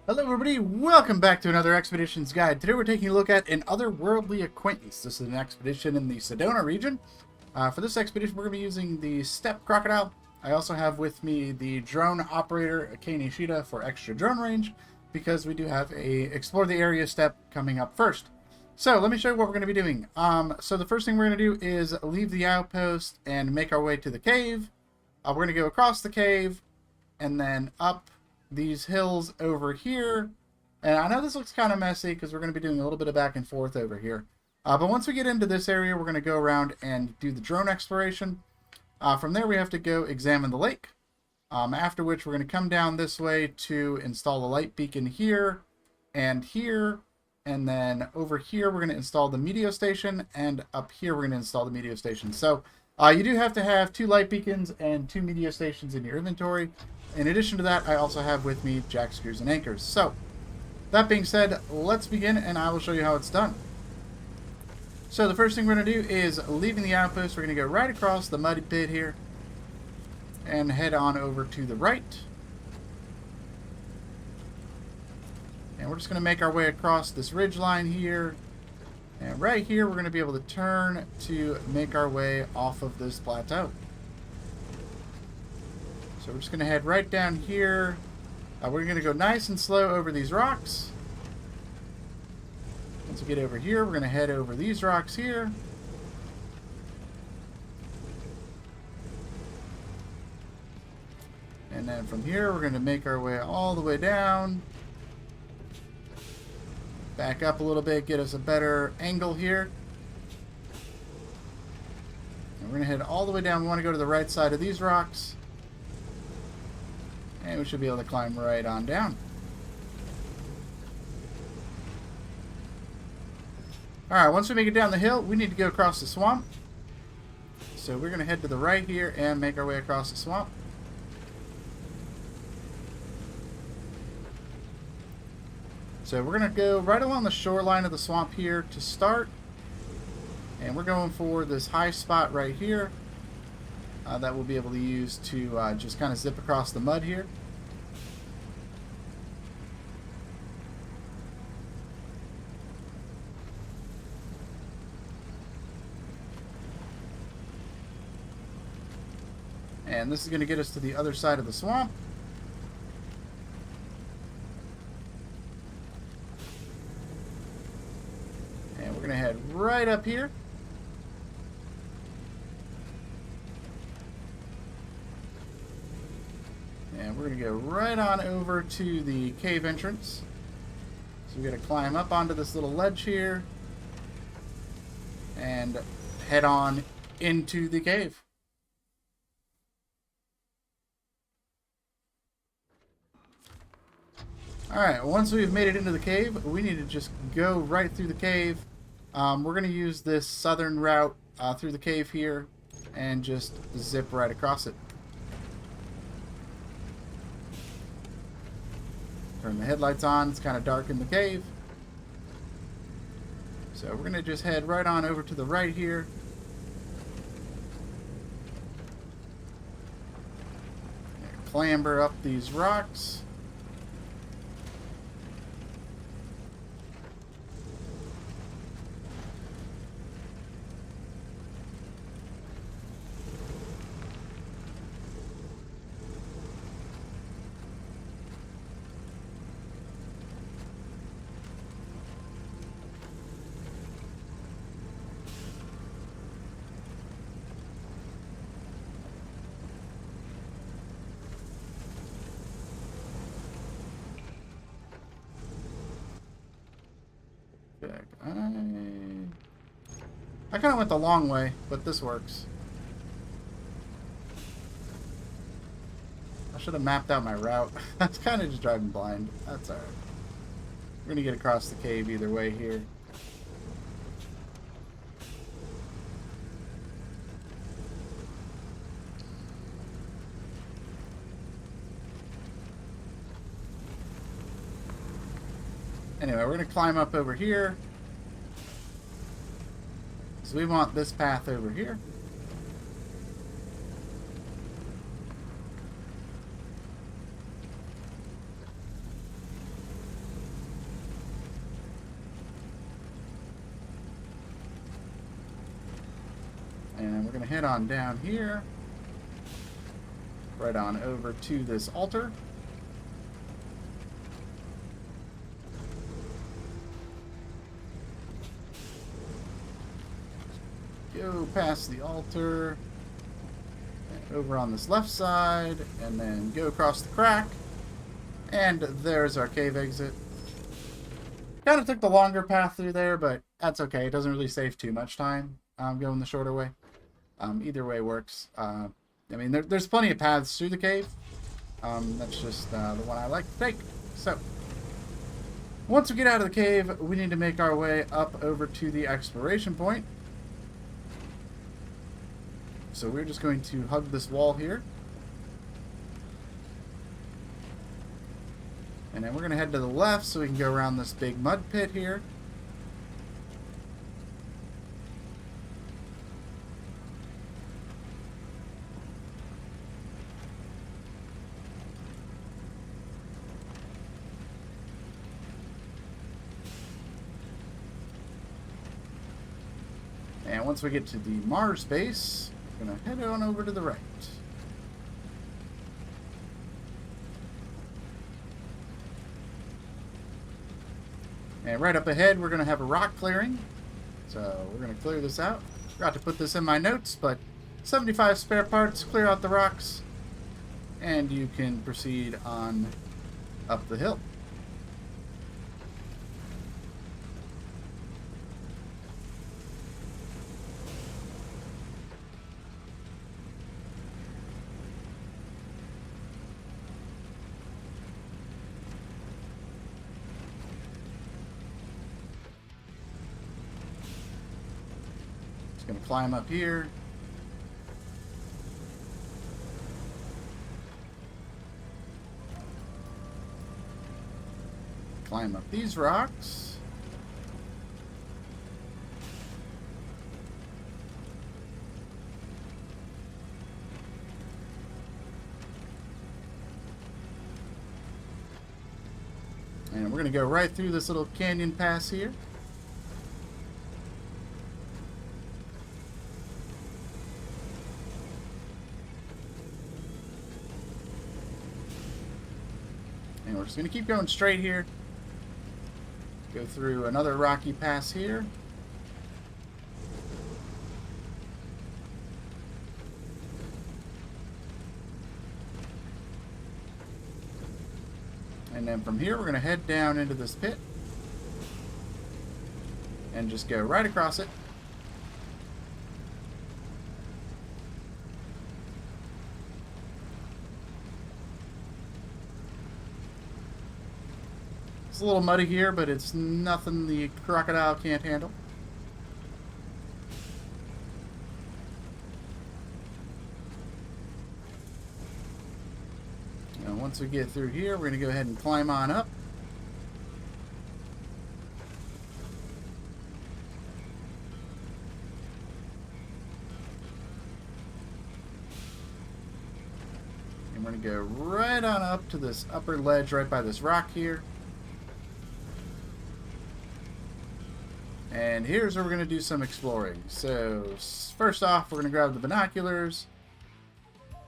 Hello everybody, welcome back to another Expeditions Guide. Today we're taking a look at An Otherworldly Acquaintance. This is an expedition in the Sedona Region. For this expedition we're going to be using the Steppe Crocodile. I also have with me the drone operator, Akane Nishida, for extra drone range, because we do have a Explore the Area step coming up first. So let me show you what we're going to be doing. So the first thing we're going to do is leave the outpost and make our way to the cave. We're going to go across the cave and then up these hills over here. And I know this looks kind of messy because we're going to be doing a little bit of back and forth over here. But once we get into this area, we're going to go around and do the drone exploration. From there, we have to go examine the lake. After which, we're going to come down this way to install the light beacon here and here. And then over here, we're going to install the meteor station. And up here, we're going to install the meteor station. So you do have to have 2 light beacons and 2 meteor stations in your inventory. In addition to that, I also have with me jack screws and anchors. So, that being said, let's begin and I will show you how it's done. So the first thing we're going to do is, leaving the outpost, we're going to go right across the muddy pit here and head on over to the right. And we're just going to make our way across this ridge line here. And right here, we're going to be able to turn to make our way off of this plateau. So we're just going to head right down here. We're going to go nice and slow over these rocks. Once we get over here, we're going to head over these rocks here. And then from here, we're going to make our way all the way down. Back up a little bit, get us a better angle here. And we're going to head all the way down. We want to go to the right side of these rocks. And we should be able to climb right on down. Alright, once we make it down the hill, we need to go across the swamp. So we're going to head to the right here and make our way across the swamp. So we're going to go right along the shoreline of the swamp here to start. And we're going for this high spot right here. That we'll be able to use to just kind of zip across the mud here. And this is going to get us to the other side of the swamp. And we're going to head right up here. And we're going to go right on over to the cave entrance. So we're going to climb up onto this little ledge here. And head on into the cave. Alright, once we've made it into the cave, we need to just go right through the cave. We're going to use this southern route through the cave here and just zip right across it. Turn the headlights on, it's kind of dark in the cave. So we're going to just head right on over to the right here. And clamber up these rocks. I kind of went the long way, but this works. I should have mapped out my route. I was kind of just driving blind. That's alright. We're going to get across the cave either way here. Anyway, we're going to climb up over here. So we want this path over here. we're going to head on down here. Right on over to this altar. Go past the altar. And over on this left side. And then go across the crack. And there's our cave exit. Kind of took the longer path through there, but that's okay. It doesn't really save too much time going the shorter way. Either way works. I mean, there's plenty of paths through the cave. That's just the one I like to take. So, once we get out of the cave, we need to make our way up over to the exploration point. So we're just going to hug this wall here. And then we're going to head to the left so we can go around this big mud pit here. And once we get to the Mars base, we're going to head on over to the right. And right up ahead, we're going to have a rock clearing. So we're going to clear this out. Forgot to put this in my notes, but 75 spare parts, clear out the rocks, and you can proceed on up the hill. Gonna climb up here. Climb up these rocks. And we're gonna go right through this little canyon pass here. And we're just going to keep going straight here. Go through another rocky pass here. And then from here, we're going to head down into this pit. And just go right across it. It's a little muddy here, but it's nothing the crocodile can't handle. Now, once we get through here, we're going to go ahead and climb on up. And we're going to go right on up to this upper ledge right by this rock here. And here's where we're going to do some exploring. So, first off, we're going to grab the binoculars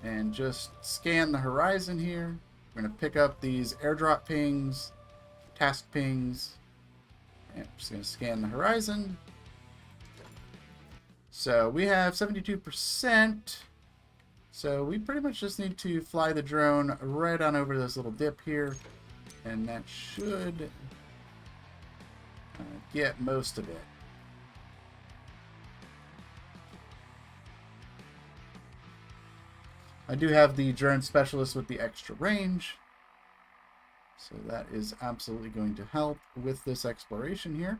and just scan the horizon here. We're going to pick up these airdrop pings, task pings, and I'm just going to scan the horizon. So, we have 72%. So, we pretty much just need to fly the drone right on over this little dip here, and that should get most of it. I do have the drone specialist with the extra range, so that is absolutely going to help with this exploration here.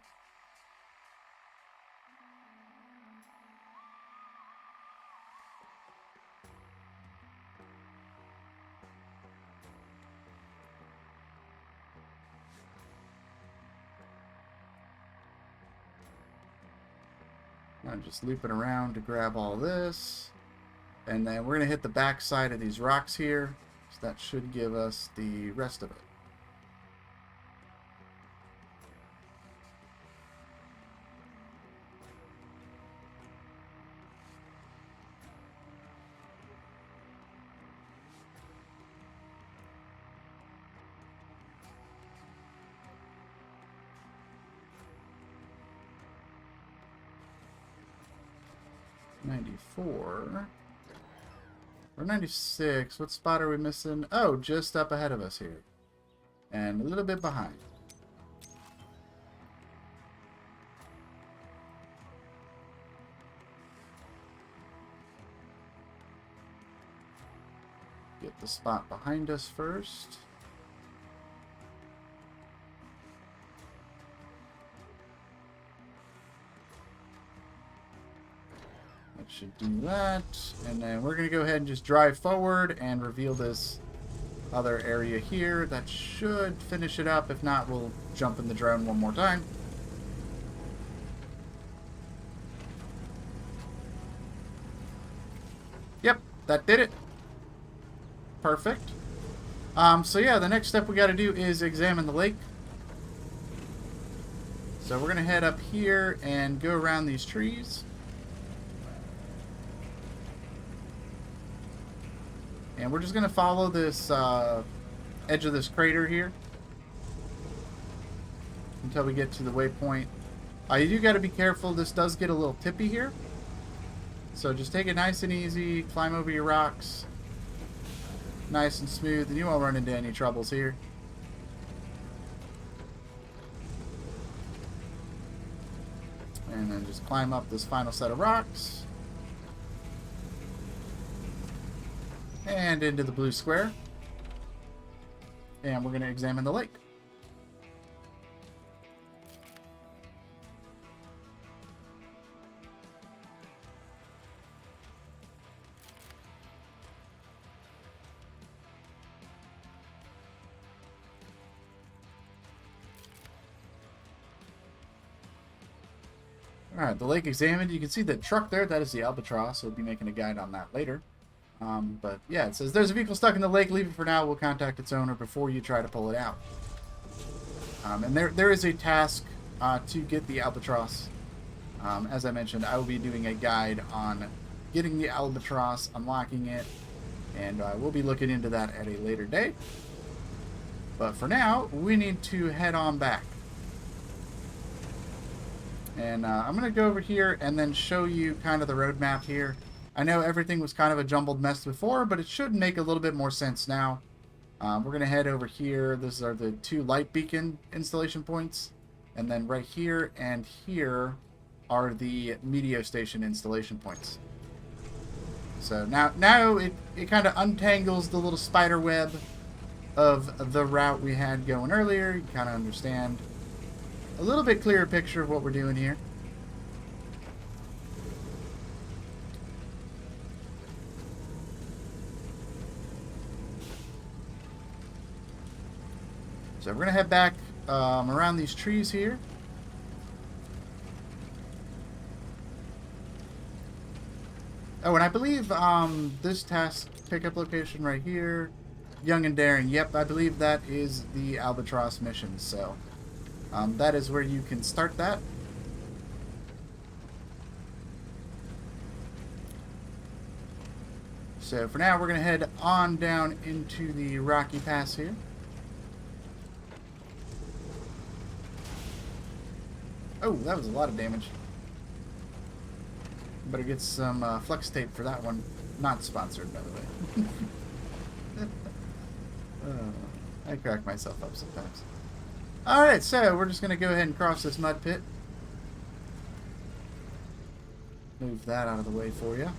I'm just looping around to grab all this. And then we're going to hit the back side of these rocks here. So that should give us the rest of it. 94. We're 96. What spot are we missing? Oh, just up ahead of us here. And a little bit behind. Get the spot behind us first. That should do that. And then we're going to go ahead and just drive forward and reveal this other area here. That should finish it up. If not, we'll jump in the drone one more time. Yep, that did it. Perfect. So yeah, the next step we got to do is examine the lake. So we're going to head up here and go around these trees. And we're just going to follow this edge of this crater here until we get to the waypoint. You do got to be careful. This does get a little tippy here. So just take it nice and easy. Climb over your rocks. Nice and smooth. And you won't run into any troubles here. And then just climb up this final set of rocks. And into the blue square. And we're going to examine the lake. Alright, the lake examined. You can see the truck there. That is the albatross. We'll be making a guide on that later. But yeah, it says there's a vehicle stuck in the lake. Leave it for now. We'll contact its owner before you try to pull it out. And there is a task to get the albatross. As I mentioned, I will be doing a guide on getting the albatross, unlocking it, and we'll be looking into that at a later date. But for now, we need to head on back. And I'm going to go over here and then show you kind of the roadmap here. I know everything was kind of a jumbled mess before, but it should make a little bit more sense now. We're going to head over here. These are the 2 light beacon installation points. And then right here and here are the meteor station installation points. So now it kind of untangles the little spider web of the route we had going earlier. You kind of understand a little bit clearer picture of what we're doing here. So we're going to head back around these trees here. Oh, and I believe this task pickup location right here, Young and Daring. Yep, I believe that is the Albatross mission. So that is where you can start that. So for now, we're going to head on down into the Rocky Pass here. Oh, that was a lot of damage. Better get some flex tape for that one. Not sponsored, by the way. I crack myself up sometimes. Alright, so we're just going to go ahead and cross this mud pit. Move that out of the way for you.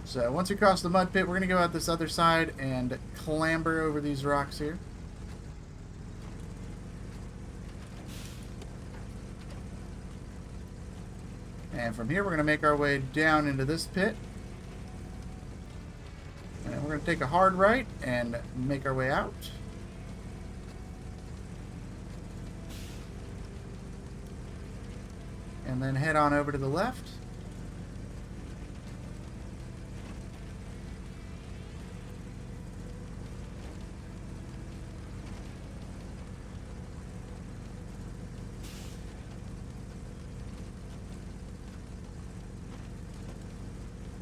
So once we cross the mud pit, we're going to go out this other side and clamber over these rocks here. And from here, we're going to make our way down into this pit. And we're going to take a hard right and make our way out. And then head on over to the left.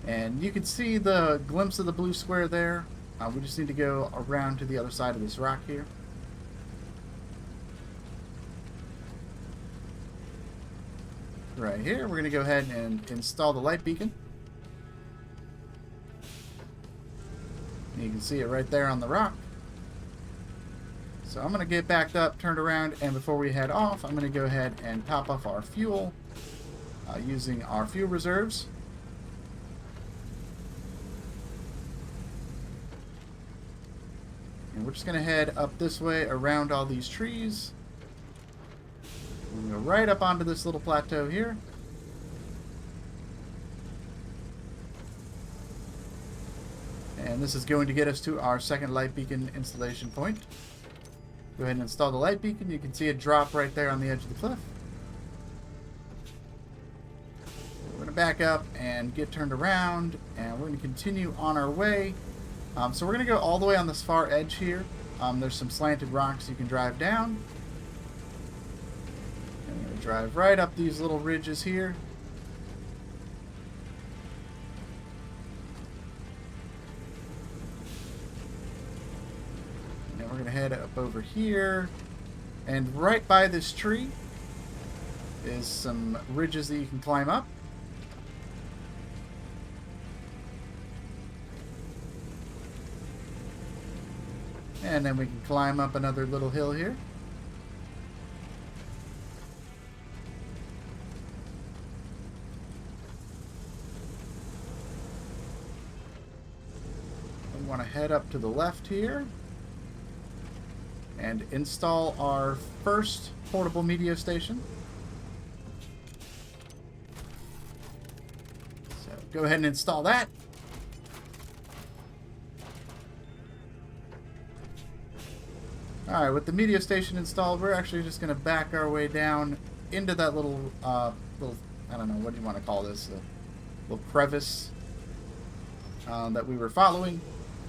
And you can see the glimpse of the blue square there. We just need to go around to the other side of this rock here. right here. We're going to go ahead and install the light beacon. You can see it right there on the rock. So I'm going to get backed up, turned around, and before we head off, I'm going to go ahead and top off our fuel using our fuel reserves. And we're just going to head up this way around all these trees. We're going to go right up onto this little plateau here. And this is going to get us to our second light beacon installation point. Go ahead and install the light beacon. You can see it drop right there on the edge of the cliff. We're going to back up and get turned around, and we're going to continue on our way. So we're going to go all the way on this far edge here. There's some slanted rocks you can drive down. And we're going to drive right up these little ridges here. And we're going to head up over here. And right by this tree is some ridges that you can climb up. And then we can climb up another little hill here. We want to head up to the left here and install our first portable media station. So go ahead and install that. Alright, with the media station installed, we're actually just going to back our way down into that little, I don't know, what do you want to call this? Little crevice that we were following.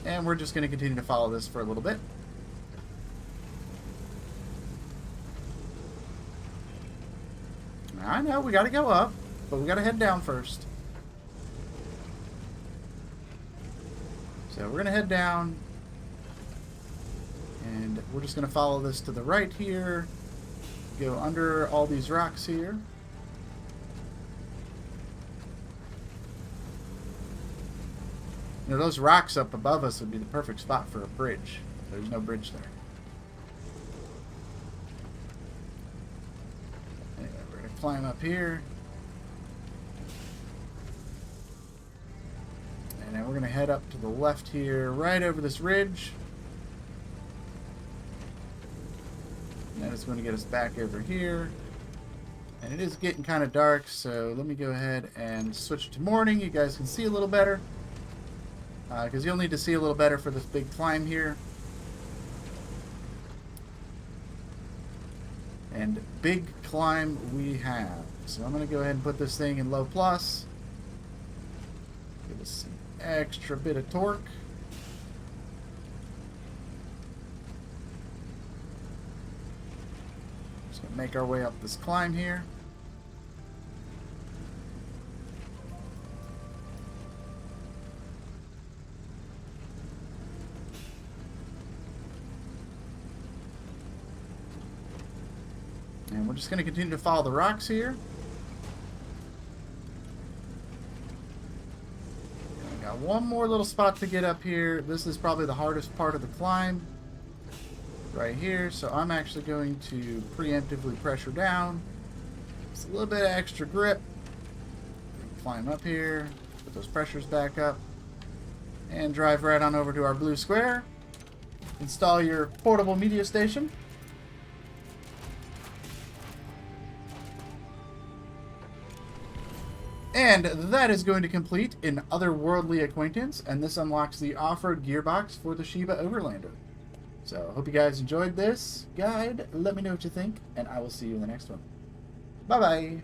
And we're just going to continue to follow this for a little bit. I know, we got to go up, but we got to head down first. So we're going to head down. And we're just going to follow this to the right here. Go under all these rocks here. You know, those rocks up above us would be the perfect spot for a bridge. There's no bridge there. Anyway, we're going to climb up here. And then we're going to head up to the left here, right over this ridge. And it's going to get us back over here. And it is getting kind of dark, so let me go ahead and switch to morning. You guys can see a little better. Because you'll need to see a little better for this big climb here. And big climb we have. So I'm going to go ahead and put this thing in low plus. Give us an extra bit of torque. Make our way up this climb here. And we're just going to continue to follow the rocks here. And we got one more little spot to get up here. This is probably the hardest part of the climb. Right here, so I'm actually going to preemptively pressure down. Just a little bit of extra grip. Climb up here, put those pressures back up, and drive right on over to our blue square. Install your portable media station. And that is going to complete An Otherworldly Acquaintance, and this unlocks the off-road gearbox for the Shiba Overlander. So, hope you guys enjoyed this guide. Let me know what you think, and I will see you in the next one. Bye-bye!